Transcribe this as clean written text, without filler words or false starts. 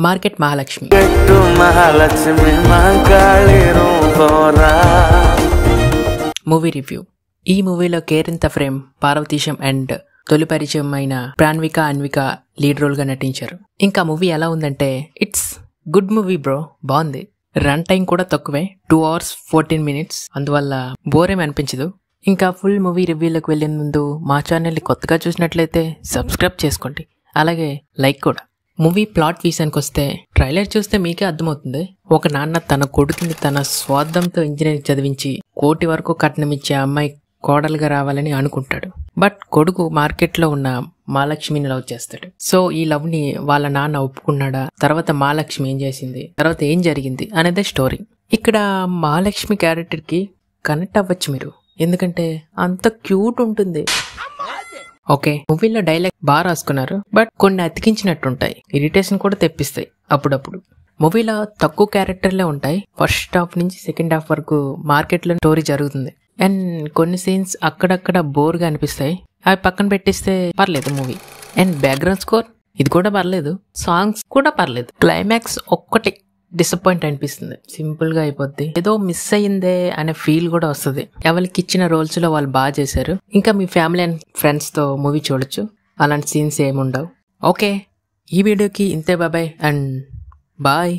Market Mahalakshmi. Movie review. ఈ మూవీలో Kerintha frame, Parvateesam and తొలి పరిచయం అయిన ప్రాన్విక, అన్విక లీడ్ రోల్ గా నటించారు. ఇంకా మూవీ ఎలా ఉందంటే ఇట్స్ గుడ్ మూవీ బ్రో, బాగుంది. రన్ టైం కూడా తక్కువే, 2 hours 14 minutes, అందువల్ల బోర్ ఏమి అనిపించదు. ఇంకా ఫుల్ మూవీ రివ్యూలకు వెళ్లే ముందు మా ఛానల్ని కొత్తగా చూసినట్లయితే సబ్స్క్రైబ్ చేసుకోండి, అలాగే లైక్ కూడా. మూవీ ప్లాట్ విషయానికి వస్తే ట్రైలర్ చూస్తే మీకే అర్థమవుతుంది. ఒక నాన్న తన కొడుకుని తన స్వార్థంతో ఇంజనీరింగ్ చదివించి 1 కోటి వరకు కట్నం ఇచ్చే అమ్మాయి కోడలుగా రావాలని అనుకుంటాడు. బట్ కొడుకు మార్కెట్లో ఉన్న మహాలక్ష్మిని లవ్ చేస్తాడు. సో ఈ లవ్ ని వాళ్ళ నాన్న ఒప్పుకున్నాడా, తర్వాత మహాలక్ష్మి ఏం చేసింది, తర్వాత ఏం జరిగింది అనేదే స్టోరీ. ఇక్కడ మహాలక్ష్మి క్యారెక్టర్ కి కనెక్ట్ అవ్వచ్చు మీరు, ఎందుకంటే అంత క్యూట్ ఉంటుంది. ఓకే, మూవీలో డైలాగ్ బాగా రాసుకున్నారు, బట్ కొన్ని అతికించినట్టుంటాయి, ఇరిటేషన్ కూడా తెప్పిస్తాయి అప్పుడప్పుడు. మూవీలో తక్కువ క్యారెక్టర్లే ఉంటాయి. ఫస్ట్ హాఫ్ నుంచి సెకండ్ హాఫ్ వరకు మార్కెట్లో స్టోరీ జరుగుతుంది. అండ్ కొన్ని సీన్స్ అక్కడక్కడ బోర్ గా అనిపిస్తాయి, అవి పక్కన పెట్టిస్తే పర్లేదు మూవీ. అండ్ బ్యాక్గ్రౌండ్ స్కోర్ ఇది కూడా పర్లేదు, సాంగ్స్ కూడా పర్లేదు. క్లైమాక్స్ ఒక్కటి డిసప్పాయింట్ అనిపిస్తుంది, సింపుల్ గా అయిపోద్ది, ఏదో మిస్ అయ్యిందే అనే ఫీల్ కూడా వస్తుంది. ఎవరికి ఇచ్చిన రోల్స్ లో వాళ్ళు బాగా చేశారు. ఇంకా మీ ఫ్యామిలీ అండ్ ఫ్రెండ్స్ తో మూవీ చూడొచ్చు, అలాంటి సీన్స్ ఏముండవు. ఓకే, ఈ వీడియోకి ఇంతే, బాయ్ అండ్ బాయ్.